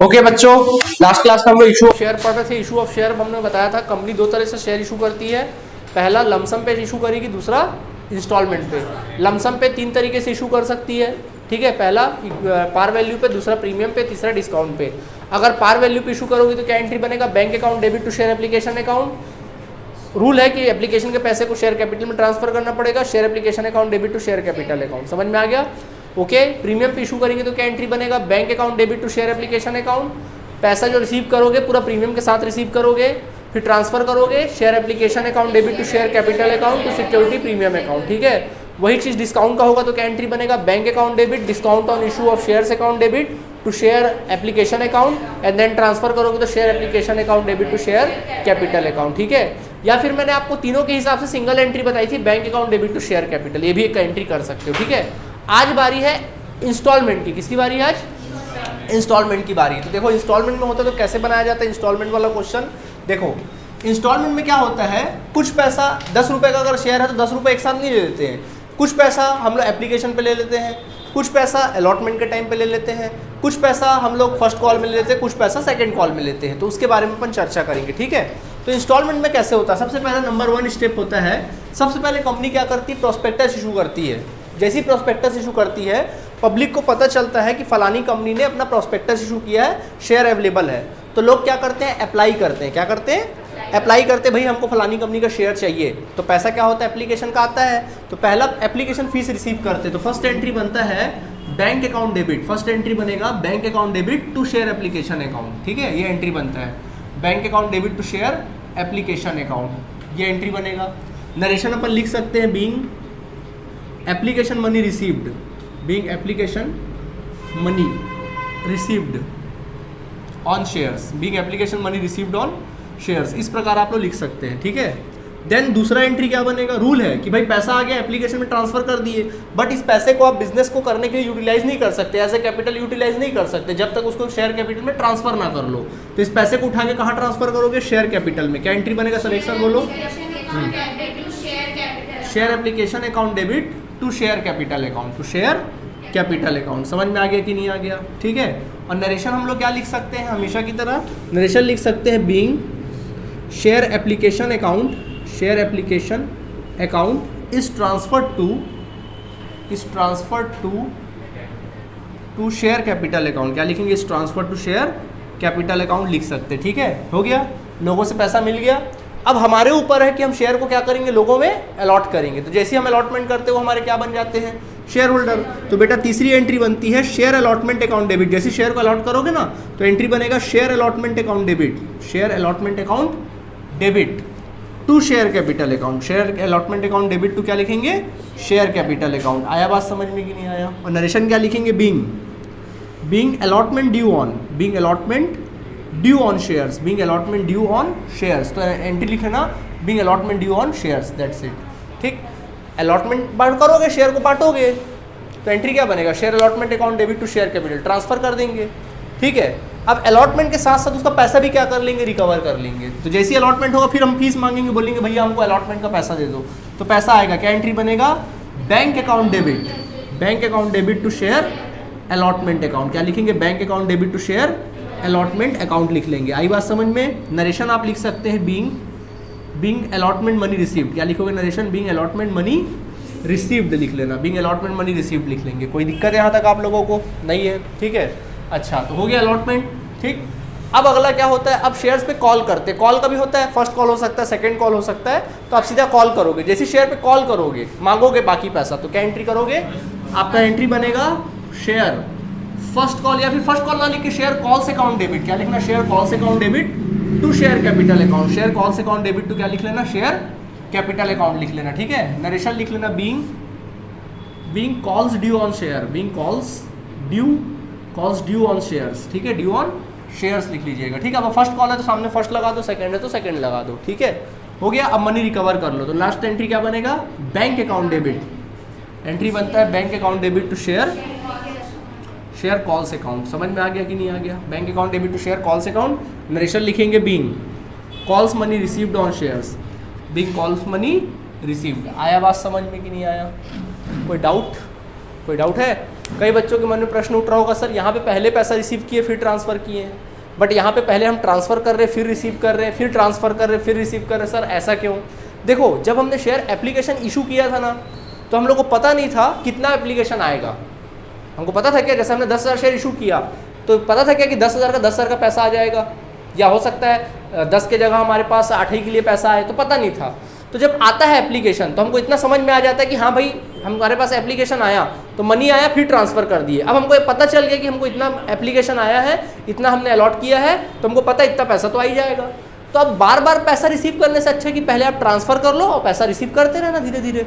Okay बच्चों, last class में हम लोग इशू ऑफ शेयर पढ़ रहे थे। इशू ऑफ शेयर हमने बताया था कंपनी दो तरह से शेयर इशू करती है। पहला लमसम पे इशू करेगी, दूसरा इंस्टॉलमेंट पे। लमसम पे तीन तरीके से इशू कर सकती है, ठीक है। पहला पार वैल्यू पे, दूसरा प्रीमियम पे, तीसरा डिस्काउंट पे। अगर पार वैल्यू पे इशू करोगी तो क्या एंट्री बनेगा? Bank account debit to share application account. Rule है कि एप्लीकेशन के पैसे को शेयर कैपिटल में ट्रांसफर करना पड़ेगा। Share application account debit to share capital account. समझ में आ गया? ओके। प्रीमियम पे इशू करेंगे तो क्या एंट्री बनेगा? Bank account debit to share application account. पैसा जो रिसीव करोगे पूरा प्रीमियम के साथ रिसीव करोगे, फिर ट्रांसफर करोगे share application account debit to share capital account to security premium account, ठीक है। वही चीज डिस्काउंट का होगा तो क्या एंट्री बनेगा? Bank account debit discount on issue of shares account debit to share application account and then transfer करोगे तो share application account debit to share capital account, ठीक है। या फिर मैंने आपको तीनों के हिसाब से सिंगल एंट्री बताई थी, bank account debit to share capital, ये भी एक एंट्री कर सकते हो, ठीक है। आज बारी है इंस्टॉलमेंट की। किसकी बारी है आज? इंस्टॉलमेंट की बारी। तो देखो इंस्टॉलमेंट में होता है तो कैसे बनाया जाता है इंस्टॉलमेंट वाला क्वेश्चन। देखो इंस्टॉलमेंट में क्या होता है, कुछ पैसा 10 रुपये का अगर शेयर है तो 10 रुपये एक साथ नहीं ले लेते हैं। कुछ पैसा हम लोग एप्लीकेशन पे ले लेते हैं, कुछ पैसा अलॉटमेंट के टाइम पे ले लेते हैं, कुछ पैसा हम लोग फर्स्ट कॉल में ले लेते हैं, कुछ पैसा सेकंड कॉल में लेते हैं। तो उसके बारे में अपन चर्चा करेंगे, ठीक है। तो इंस्टॉलमेंट में कैसे होता है? सबसे पहला नंबर 1 स्टेप होता है, सबसे पहले कंपनी क्या करती है? प्रोस्पेक्टस इशू करती है। जैसी प्रोस्पेक्टस इशू करती है पब्लिक को पता चलता है कि फलानी कंपनी ने अपना प्रोस्पेक्टस इशू किया है, शेयर अवेलेबल है, तो लोग क्या करते हैं? अप्लाई करते हैं। क्या करते हैं? अप्लाई करते हैं, भाई हमको फलानी कंपनी का शेयर चाहिए। तो पैसा क्या होता है? एप्लीकेशन का आता है। तो पहला एप्लीकेशन फीस रिसीव करते हैं, तो फर्स्ट एंट्री बनता है bank account debit. First entry बनेगा bank account debit to share application account, ठीक है। ये एंट्री बनता है bank account debit to share application account, ये एंट्री बनेगा। नरेशन अपन लिख सकते हैं being application money received, being application money received on shares, being application money received on shares, इस प्रकार आप लोग लिख सकते हैं, ठीक है। देन दूसरा एंट्री क्या बनेगा? रूल है कि भाई पैसा आ गया, एप्लीकेशन में ट्रांसफर कर दिए, बट इस पैसे को आप बिजनेस को करने के लिए यूटिलाइज नहीं कर सकते, एज ए कैपिटल यूटिलाइज नहीं कर सकते जब तक उसको शेयर कैपिटल में ट्रांसफर ना कर लो। तो इस पैसे को उठा के कहाँ ट्रांसफर करोगे? शेयर कैपिटल में। क्या एंट्री बनेगा? सलेक्शन बोलो। Share application account debit to share capital account, to share capital account. समझ में आ गया कि नहीं आ गया? ठीक है। और नरेशन हम लोग क्या लिख सकते हैं? हमेशा की तरह नरेशन लिख सकते हैं being share application account, share application account is transferred to share capital account. क्या लिखेंगे? Is transfer to share capital account लिख सकते हैं, ठीक है। हो गया, लोगों से पैसा मिल गया। अब हमारे ऊपर है कि हम शेयर को क्या करेंगे? लोगों में अलॉट करेंगे। तो जैसे हम अलॉटमेंट करते हैं वो हमारे क्या बन जाते हैं? Share holder. तो बेटा तीसरी एंट्री बनती है शेयर अलॉटमेंट अकाउंट डेबिट। जैसे शेयर को अलॉट करोगे ना तो एंट्री बनेगा share allotment account debit, share allotment account debit to share capital account. Share allotment account debit to क्या लिखेंगे? Share capital account. आया बात समझ में कि नहीं आया? और नरेशन क्या लिखेंगे? Being allotment due on, being allotment due on shares, being allotment due on shares. तो एंट्री लिखना being allotment due on shares, that's it, ठीक। अलॉटमेंट बांट करोगे, शेयर को बांटोगे, तो एंट्री क्या बनेगा? Share allotment account debit to share capital, transfer कर देंगे, ठीक है। अब अलॉटमेंट के साथ साथ उसका पैसा भी क्या कर लेंगे? रिकवर कर लेंगे। तो जैसे ही अलॉटमेंट होगा फिर हम फीस मांगेंगे, बोलेंगे भैया हमको अलॉटमेंट का पैसा दे दो, तो पैसा आएगा। क्या एंट्री बनेगा? Bank account debit, bank account debit to share allotment account. क्या लिखेंगे? Bank account debit to share allotment account लिख लेंगे। आई बात समझ में? नरेशन आप लिख सकते हैं बीइंग अलॉटमेंट मनी रिसीव्ड। क्या लिखोगे narration? Being allotment money received लिख लेना, बीइंग अलॉटमेंट मनी रिसीव्ड लिख लेंगे। कोई दिक्कत यहाँ तक आप लोगों को नहीं है? ठीक है, अच्छा। तो हो गया अलॉटमेंट, ठीक। अब अगला क्या होता है? अब शेयर्स पे कॉल करते हैं। कॉल कभी होता है? फर्स्ट कॉल हो सकता है, सेकंड कॉल हो सकता है। तो आप सीधा कॉल करोगे। जैसे शेयर पे कॉल करोगे, मांगोगे बाकी पैसा, तो क्या एंट्री करोगे? आपका एंट्री बनेगा शेयर फर्स्ट कॉल, या फिर फर्स्ट कॉल ना लिख के शेयर कॉल्स अकाउंट डेबिट। क्या लिखना? Share calls account debit to share capital account, share calls account debit to क्या लिख लेना? शेयर कैपिटल अकाउंट लिख लेना, ठीक है। नरेशन लिख लेना being calls due on share, being calls due on shares, ठीक है। ड्यू ऑन शेयर्स लिख लीजिएगा, ठीक है। अब फर्स्ट कॉल है तो सामने फर्स्ट लगा दो, सेकंड है तो सेकंड लगा दो, ठीक है। हो गया। अब मनी रिकवर कर लो। तो लास्ट एंट्री क्या बनेगा? Bank account debit. एंट्री बनता है bank account debit to share calls account. समझ में आ गया कि नहीं आ गया? Bank account debit to share calls account. Narration लिखेंगे being calls money received on shares, being calls money received. आया बात समझ में कि नहीं आया? कोई डाउट है? कई बच्चों के मन में प्रश्न उठ रहा होगा, सर यहाँ पे पहले पैसा रिसीव किए फिर ट्रांसफ़र किए हैं, बट यहाँ पे पहले हम ट्रांसफ़र कर रहे हैं फिर रिसीव कर रहे हैं, फिर ट्रांसफ़र कर रहे हैं फिर रिसीव कर रहे हैं, सर ऐसा क्यों? देखो, जब हमने शेयर एप्लीकेशन इशू किया था ना, तो हम लोग को पता नहीं था कितना एप्लीकेशन आएगा। हमको पता था क्या, जैसे हमने 10,000 शेयर इशू किया तो पता था क्या कि 10,000 का 10,000 का पैसा आ जाएगा, या हो सकता है 10 के जगह हमारे पास 8 ही के लिए पैसा आए, तो पता नहीं था। तो जब आता है एप्लीकेशन तो हमको इतना समझ में आ जाता है कि हाँ भाई हमारे पास एप्लीकेशन आया तो मनी आया फिर ट्रांसफ़र कर दिए। अब हमको पता चल गया कि हमको इतना एप्लीकेशन आया है, इतना हमने अलॉट किया है, तो हमको पता है इतना पैसा तो आ ही जाएगा। तो अब बार बार पैसा रिसीव करने से अच्छा कि पहले आप ट्रांसफ़र कर लो और पैसा रिसीव करते रहना धीरे धीरे।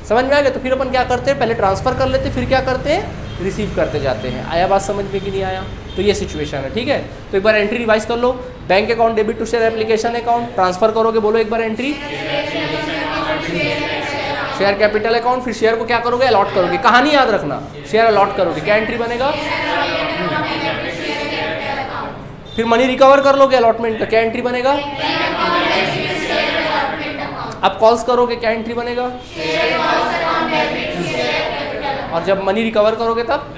समझ में आ गया? तो फिर अपन क्या करते हैं, पहले ट्रांसफ़र कर लेते, फिर क्या करते हैं, रिसीव करते जाते हैं। आया बात समझ में कि नहीं आया? तो ये सिचुएशन है, ठीक है। तो एक बार एंट्री रिवाइज कर लो। Bank account debit to share application account, transfer करोगे, बोलो एक बार एंट्री। शेयर कैपिटल अकाउंट, फिर शेयर को क्या करोगे, अलॉट करोगे। कहानी याद रखना, शेयर अलॉट करोगे, क्या एंट्री बनेगा? फिर मनी रिकवर कर लोगे अलॉटमेंट का, क्या एंट्री बनेगा? अब कॉल्स करोगे, क्या एंट्री बनेगा? और जब मनी रिकवर करोगे तब?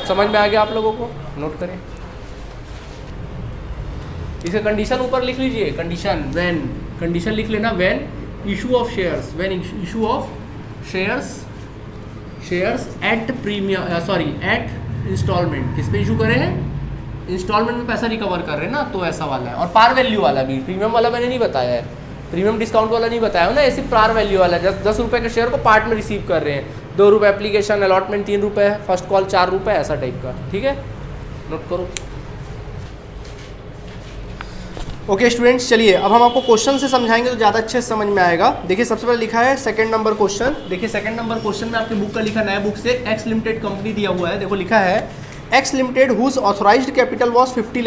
समझ में आ गया आप लोगों को? नोट करें, इसे कंडीशन ऊपर लिख लीजिए। कंडीशन व्हेन, कंडीशन लिख लेना, when issue of shares, when issue of shares at premium, sorry at installment. किस पे इशू करे हैं? इंस्टॉलमेंट में पैसा रिकवर कर रहे हैं ना, तो ऐसा वाला है। और पार वैल्यू वाला भी, प्रीमियम वाला मैंने नहीं बताया है, प्रीमियम डिस्काउंट वाला नहीं बताया ना, ऐसे पार वैल्यू वाला 10 रुपये के शेयर को पार्ट में रिसीव कर रहे हैं। 2 रुपये एप्लीकेशन, अलॉटमेंट 3 रुपये, फर्स्ट कॉल 4 रुपये, ऐसा टाइप का, ठीक है। नोट करो। ओके स्टूडेंट्स, चलिए अब हम आपको क्वेश्चन से समझाएंगे तो ज़्यादा अच्छे से समझ में आएगा। देखिए सबसे पहले लिखा है सेकंड नंबर क्वेश्चन। देखिए सेकंड नंबर क्वेश्चन में आपकी बुक का लिखा, नया बुक से, एक्स लिमिटेड कंपनी दिया हुआ है। देखो लिखा है X limited whose authorised capital was 50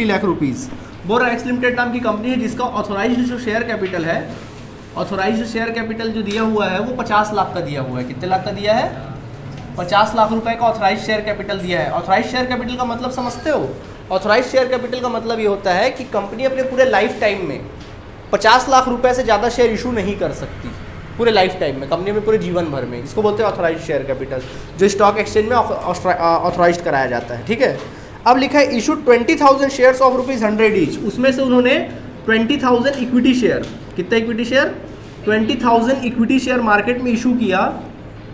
lakh rupees. बोल रहा है एक्स लिमिटेड नाम की कंपनी है जिसका ऑथोराइज्ड जो शेयर कैपिटल है, ऑथोराइज्ड शेयर कैपिटल जो दिया हुआ है वो 50 लाख का दिया हुआ है। कितने लाख का दिया है? 50 लाख रुपए का ऑथोराइज्ड शेयर कैपिटल दिया है। ऑथोराइज्ड शेयर कैपिटल का मतलब समझते हो? ऑथोराइज्ड शेयर कैपिटल का मतलब ये होता है कि कंपनी अपने पूरे लाइफ टाइम में 50 लाख रुपए से ज़्यादा शेयर इशू नहीं कर सकती, पूरे लाइफ टाइम में, कंपनी में पूरे जीवन भर में। इसको बोलते हैं ऑथोराइज्ड शेयर कैपिटल, जो स्टॉक एक्सचेंज में ऑथोराइज्ड कराया जाता है, ठीक है। अब लिखा है इशू 20,000 शेयर्स ऑफ ₹100 ईच। उसमें से उन्होंने 20,000 इक्विटी शेयर, कितना equity share? 20,000 equity share market में इशू किया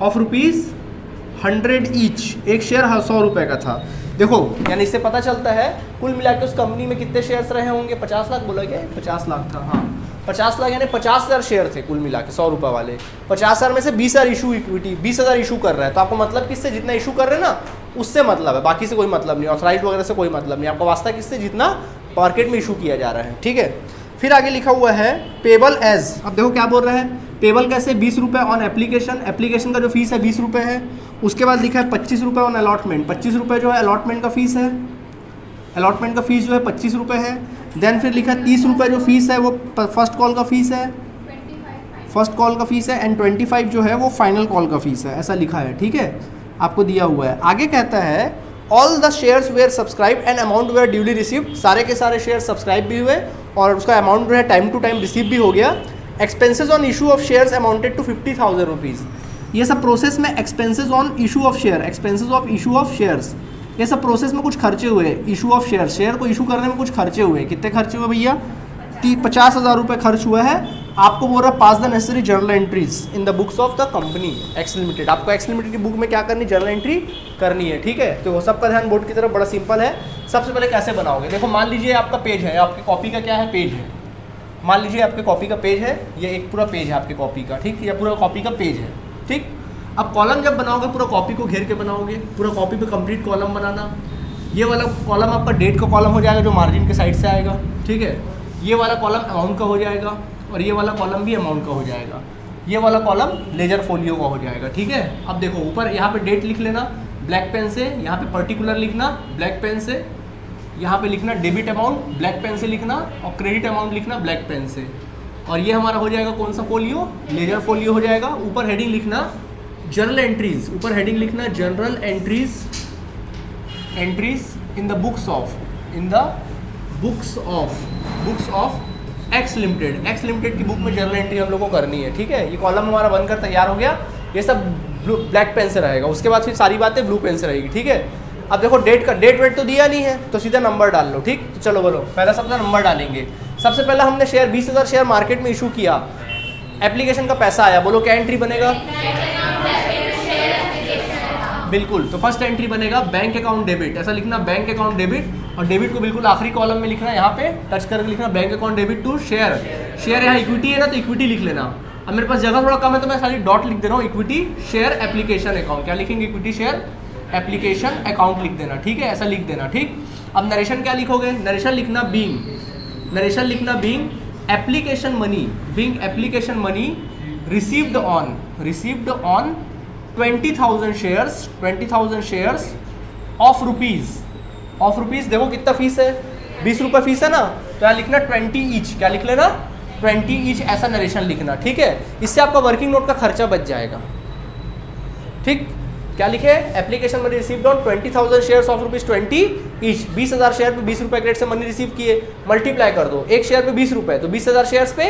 ऑफ ₹100 ईच। एक शेयर 100 रुपये का था। देखो यानी इससे पता चलता है कुल मिला के उस कंपनी में कितने शेयर्स रहे होंगे? 50 लाख बोला गया, 50 लाख था, हाँ 50 लाख, यानी 50,000 शेयर थे कुल मिला के 100 रुपये वाले। 50,000 में से 20,000 इशू इक्विटी, 20,000 इशू कर रहा है। तो आपको मतलब किससे? जितना इशू कर रहे हैं ना उससे मतलब है, बाकी से कोई मतलब नहीं, ऑथराइज वगैरह से कोई मतलब नहीं। आपका वास्ता किससे? जितना मार्केट में इशू किया जा रहा है, ठीक है। फिर आगे लिखा हुआ है पेबल एज। अब देखो क्या बोल रहा है, पेबल कैसे? 20 रुपये ऑन एप्लीकेशन, एप्लीकेशन का जो फीस है 20 रुपये है। उसके बाद लिखा है 25 रुपये ऑन अलॉटमेंट, 25 रुपये जो है अलॉटमेंट का फीस है, अलॉटमेंट का फीस जो है 25 रुपये है। देन फिर लिखा है 30 रुपये जो फीस है वो फर्स्ट कॉल का फीस है, फर्स्ट कॉल का फीस है, एंड 25 जो है वो फाइनल कॉल का फीस है, ऐसा लिखा है, ठीक है, आपको दिया हुआ है। आगे कहता है all the shares were subscribe and amount were duly received. सारे के सारे शेयर सब्सक्राइब भी हुए और उसका अमाउंट जो है टाइम टू टाइम रिसीव भी हो गया। Expenses on issue of shares amounted to 50,000 rupees. ये सब प्रोसेस में expenses on issue of share, expenses of issue of shares, ये सब प्रोसेस में कुछ खर्चे हुए। इशू ऑफ शेयर, शेयर को इशू करने में कुछ खर्चे हुए। कितने खर्चे हुए भैया? 50,000 रुपये खर्च हुआ है। आपको बोल रहा है pass the necessary journal entries in the books of the company X limited. आपको एक्स लिमिटेड की बुक में क्या करनी? जर्नल एंट्री करनी है, ठीक है। तो वो सबका ध्यान बोर्ड की तरफ, बड़ा सिंपल है। सबसे पहले कैसे बनाओगे? देखो मान लीजिए आपका पेज है, आपकी कॉपी का क्या है? पेज है। मान लीजिए आपके कॉपी का पेज है, ये एक पूरा पेज है आपकी कॉपी का, ठीक, या पूरा कॉपी का पेज है, ठीक। अब कॉलम जब बनाओगे पूरा कॉपी को घेर के बनाओगे, पूरा कॉपी पे कंप्लीट कॉलम बनाना। ये वाला कॉलम आपका डेट का कॉलम हो जाएगा जो मार्जिन के साइड से आएगा, ठीक है। ये वाला कॉलम अमाउंट का हो जाएगा और ये वाला कॉलम भी अमाउंट का हो जाएगा। ये वाला कॉलम लेजर फोलियो का हो जाएगा, ठीक है। अब देखो ऊपर यहाँ पे डेट लिख लेना ब्लैक पेन से, यहाँ पे पर्टिकुलर लिखना ब्लैक पेन से, यहाँ पे लिखना डेबिट अमाउंट ब्लैक पेन से लिखना और क्रेडिट अमाउंट लिखना ब्लैक पेन से। और ये हमारा हो जाएगा कौन सा फोलियो? लेजर फोलियो हो जाएगा। ऊपर हेडिंग लिखना जर्नल एंट्रीज, ऊपर हेडिंग लिखना general entries, entries in the books of, in the books of x limited. X limited की बुक में जर्नल एंट्री हम लोग को करनी है, ठीक है। ये कॉलम हमारा बनकर तैयार हो गया। ये सब ब्लैक पेन से रहेगा, उसके बाद फिर सारी बातें ब्लू पेन से रहेगी, ठीक है। अब देखो डेट वेट तो दिया नहीं है, तो सीधा नंबर डाल लो, ठीक। तो चलो बोलो, पहला सबसे नंबर डालेंगे। सबसे पहला हमने शेयर 20,000 शेयर मार्केट में इशू किया, एप्लीकेशन का पैसा आया, बोलो क्या एंट्री बनेगा? बिल्कुल, तो फर्स्ट एंट्री बनेगा बैंक अकाउंट डेबिट, ऐसा लिखना बैंक अकाउंट डेबिट, और डेबिट को बिल्कुल आखिरी कॉलम में लिखना, यहाँ पे टच करके लिखना bank account debit to share. Share यहाँ इक्विटी है ना, तो इक्विटी लिख लेना। अब मेरे पास जगह थोड़ा कम है तो मैं खाली डॉट लिख दे रहा हूँ, इक्विटी शेयर एप्लीकेशन अकाउंट। क्या लिखेंगे? इक्विटी शेयर एप्लीकेशन अकाउंट लिख देना, ठीक है, ऐसा लिख देना, ठीक। अब नरेशन क्या लिखोगे? नरेशन लिखना बीइंग, नरेशन लिखना being application money, being application money received on 20,000 shares, 20,000 shares of rupees, of rupees. देखो कितना फीस है, 20 रुपये फीस है ना, तो यहाँ लिखना 20 ईच, क्या लिख लेना? 20 ईच, ऐसा नरेशन लिखना, ठीक है। इससे आपका वर्किंग नोट का खर्चा बच जाएगा, ठीक। क्या लिखे? Application money received on 20,000 shares of rupees 20 each. 20,000 share पे 20 रुपये के रेट से मनी रिसीव किए, मल्टीप्लाई कर दो, एक शेयर पे 20 रुपये, तो 20,000 शेयर्स पे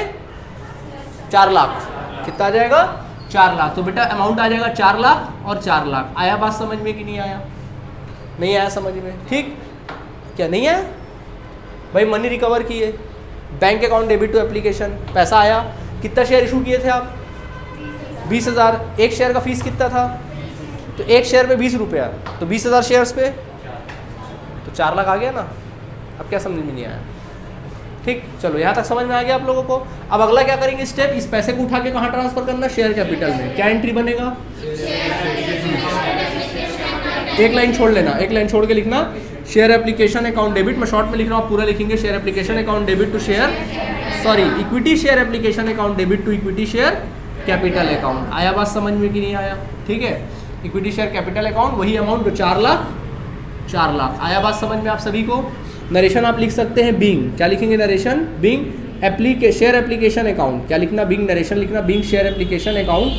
4 लाख, कितना आ जाएगा? 4 लाख। तो बेटा अमाउंट आ जाएगा 4 लाख और 4 लाख। आया बात समझ में कि नहीं आया? नहीं आया समझ में, ठीक। क्या नहीं आया भाई? मनी रिकवर किए, bank account debit to application, पैसा आया। कितना शेयर इशू किए थे आप? 20,000। एक शेयर का फीस कितना था? तो एक शेयर पे 20 रुपया, तो 20,000 शेयर्स पे तो 4 लाख आ गया ना। अब क्या समझ में नहीं आया? ठीक, चलो यहाँ तक समझ में आ गया आप लोगों को। अब अगला क्या करेंगे स्टेप? इस पैसे को उठा के कहाँ ट्रांसफर करना? शेयर कैपिटल में। क्या एंट्री बनेगा? एक लाइन छोड़ लेना, एक लाइन छोड़ के लिखना शेयर एप्लीकेशन अकाउंट डेबिट। मैं शॉर्ट में लिख रहा हूँ, पूरा लिखेंगे share application account debit to share, sorry equity share application account debit to equity share capital account. आया बात समझ में कि नहीं आया? ठीक है, इक्विटी शेयर कैपिटल अकाउंट वही अमाउंट जो 4 लाख, 4 लाख। आया बात समझ में आप सभी को? नरेशन आप लिख सकते हैं बीइंग, क्या लिखेंगे? Narration being share application account. क्या लिखना? बीइंग नरेशन लिखना, being share application account,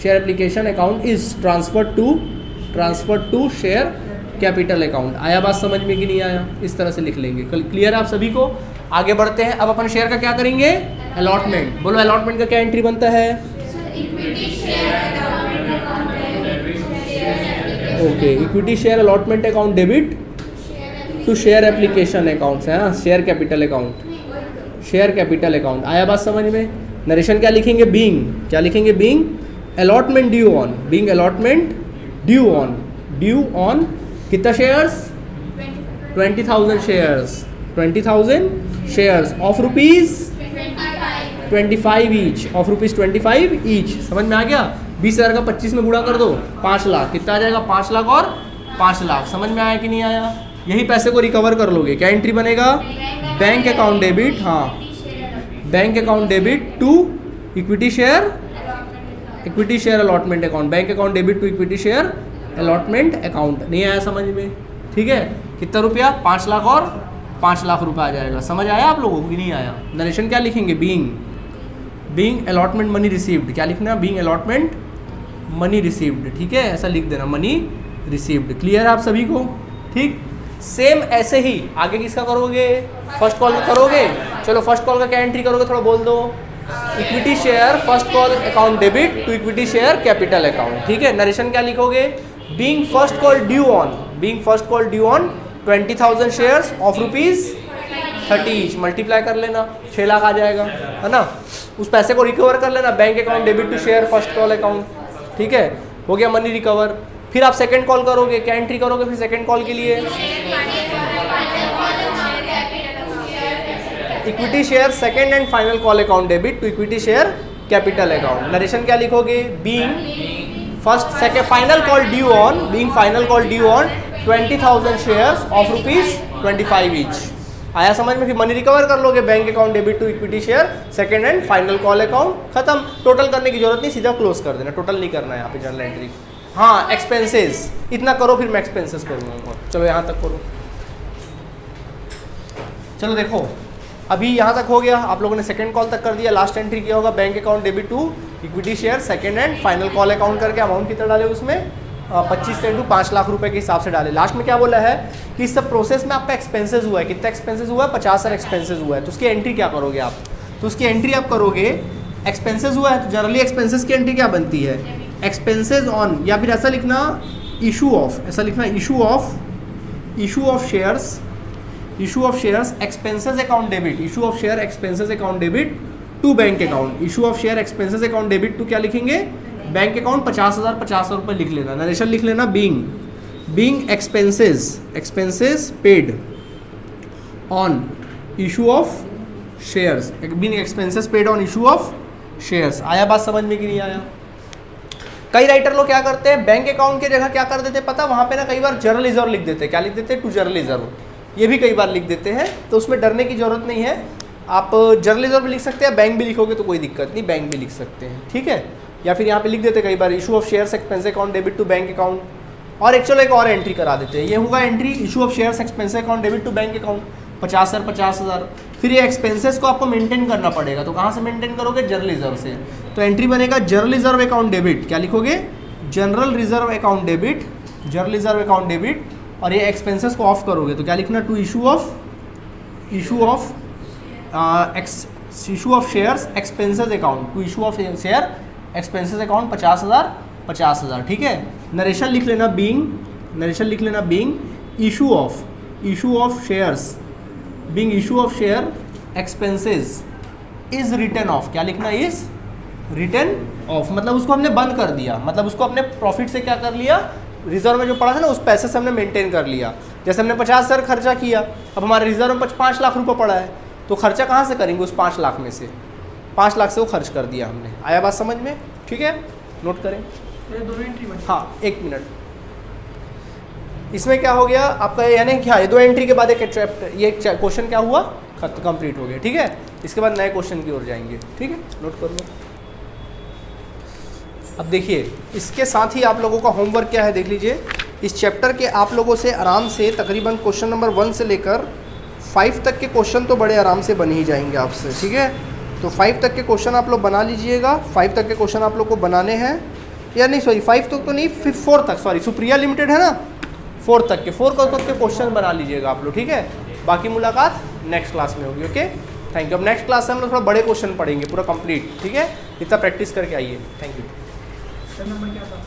share application account is transfer to share capital account. आया बात समझ में कि नहीं आया? इस तरह से लिख लेंगे। क्लियर आप सभी को? आगे बढ़ते हैं। अब अपन शेयर का क्या करेंगे? अलॉटमेंट। बोलो अलॉटमेंट का क्या एंट्री बनता है? Okay, equity share allotment account debit to share application account है, share capital account, share capital account. आया बात समझ में? नरेशन क्या लिखेंगे? बीइंग, क्या लिखेंगे? Being allotment due on, being allotment due on कितना shares? 20,000 shares, 20,000 shares of rupees 25 each, of rupees 25 each. समझ में आ गया? 20,000 का 25 में गुणा कर दो, 5 लाख। कितना आ जाएगा? 5 लाख और 5 लाख। समझ में आया कि नहीं आया? यही पैसे को रिकवर कर लोगे। क्या एंट्री बनेगा? बैंक अकाउंट डेबिट, हाँ bank account debit to equity share allotment account, bank account debit to equity share allotment account. नहीं आया समझ में? ठीक है, कितना रुपया? 5 लाख और 5 लाख रुपया आ जाएगा। समझ आया आप लोगों को कि नहीं आया? नरेशन क्या लिखेंगे? Being allotment money received. क्या लिखना? Being allotment money received. ठीक है, ऐसा लिख देना, मनी रिसीव्ड। क्लियर आप सभी को? ठीक, सेम ऐसे ही आगे किसका करोगे? फर्स्ट कॉल का करोगे। चलो फर्स्ट कॉल का क्या एंट्री करोगे? थोड़ा बोल दो। Equity share first call account debit to equity share capital account. ठीक है, नरेशन क्या लिखोगे? Being first call due on 20,000 shares of rupees 30 each. Multiply कर लेना, 6 लाख आ जाएगा, है ना। उस पैसे को रिकवर कर लेना, bank account debit to share first call account. ठीक है, हो गया मनी रिकवर। फिर आप सेकंड कॉल करोगे। क्या एंट्री करोगे फिर सेकंड कॉल के लिए? Equity share second and final call account debit to equity share capital account. Narration क्या लिखोगे? Being first second final call due on 20,000 shares of rupees 25 each. आया समझ में? फिर मनी रिकवर कर लोगे, bank account debit to equity share second and final call account. खत्म, total करने की जरूरत नहीं, सीधा क्लोज कर देना, टोटल नहीं करना है यहाँ पे जर्नल एंट्री। हाँ, एक्सपेंसेस इतना करो, फिर मैं एक्सपेंसेस करूँगा। चलो यहाँ तक करो। चलो देखो, अभी यहाँ तक हो गया, आप लोगों ने सेकंड कॉल तक कर दिया। लास्ट एंट्री किया होगा bank account debit to equity share second and final call account करके अमाउंट कितना डाले उसमें? 25 इंटू 5 लाख रुपए के हिसाब से डाले। लास्ट में क्या बोला है कि इस सब प्रोसेस में आपका एक्सपेंसेस हुआ है। कितना एक्सपेंसेस हुआ है? 50,000 एक्सपेंसेस हुआ है। तो उसकी एंट्री क्या करोगे आप? तो उसकी एंट्री आप करोगे, एक्सपेंसेस हुआ है तो जनरली एक्सपेंसेस की एंट्री क्या बनती है? एक्सपेंसेस ऑन, या फिर ऐसा लिखना इशू ऑफ, ऐसा लिखना issue of shares, issue of shares expenses account debit, issue of share expenses account debit to bank account, issue of share expenses account debit to क्या लिखेंगे, बैंक अकाउंट 50,000 50 रुपये लिख लेना, नरेशन लिख लेना being expenses paid on issue of shares, being expenses paid on issue of shares. आया बात समझ में कि नहीं आया? कई राइटर लोग क्या करते हैं, बैंक अकाउंट की जगह क्या कर देते हैं पता, वहाँ पे ना कई बार जनरल रिजर्व लिख देते हैं, क्या लिख देते हैं, टू जनरल रिजर्व, ये भी कई बार लिख देते हैं, तो उसमें डरने की जरूरत नहीं है। आप जनरल रिजर्व भी लिख सकते हैं, बैंक भी लिखोगे तो कोई दिक्कत नहीं, बैंक भी लिख सकते हैं, ठीक है। या फिर यहाँ पे लिख देते हैं कई बार issue of shares expense account debit to bank account, और एक चलो एक और एंट्री करा देते हैं, ये होगा entry issue of shares expense account debit to bank account 50,000। फिर ये एक्सपेंसेस को आपको मेंटेन करना पड़ेगा, तो कहाँ से मेंटेन करोगे, जनरल रिजर्व से, तो एंट्री बनेगा जनरल रिजर्व अकाउंट डेबिट, क्या लिखोगे, general reserve account debit, general reserve account debit, और ये एक्सपेंसेस को ऑफ करोगे तो क्या लिखना, to issue of shares expenses account, to issue of share expenses account 50,000, ठीक है। नरेशन लिख लेना being issue of shares, being issue of share expenses is written off, क्या लिखना, इज रिटन ऑफ, मतलब उसको हमने बंद कर दिया, मतलब उसको अपने प्रॉफिट से क्या कर लिया, रिजर्व में जो पड़ा था ना उस पैसे से हमने मेंटेन कर लिया। जैसे हमने 50,000 खर्चा किया, अब हमारे रिजर्व में 5 लाख रुपए पड़ा है, तो खर्चा कहाँ से करेंगे, उस 5 लाख में से, 5 लाख से वो खर्च कर दिया हमने। आया बात समझ में? ठीक है, नोट करें। हाँ, 1 मिनट, इसमें क्या हो गया आपका, यानी क्या है, 2 एंट्री के बाद एक चैप्टर, ये क्वेश्चन क्या हुआ, कंप्लीट हो गया, ठीक है। इसके बाद नए क्वेश्चन की ओर जाएंगे, ठीक है, नोट कर लो। अब देखिए, इसके साथ ही आप लोगों का होमवर्क क्या है देख लीजिए। इस चैप्टर के आप लोगों से आराम से तकरीबन क्वेश्चन नंबर 1 से लेकर 5 तक के क्वेश्चन तो बड़े आराम से बन ही जाएंगे आपसे, ठीक है। तो 5 तक के क्वेश्चन आप लोग बना लीजिएगा, 5 तक के क्वेश्चन आप लोग को बनाने हैं, या नहीं सॉरी 5 तक तो नहीं, 4 तक, सॉरी सुप्रिया लिमिटेड है ना, 4 तक के क्वेश्चन बना लीजिएगा आप लोग, ठीक है। बाकी मुलाकात नेक्स्ट क्लास में होगी, ओके, थैंक यू। अब नेक्स्ट क्लास से हम लोग थोड़ा बड़े क्वेश्चन पढ़ेंगे पूरा कंप्लीट, ठीक है। इतना प्रैक्टिस करके आइए, थैंक यू। नंबर क्या था?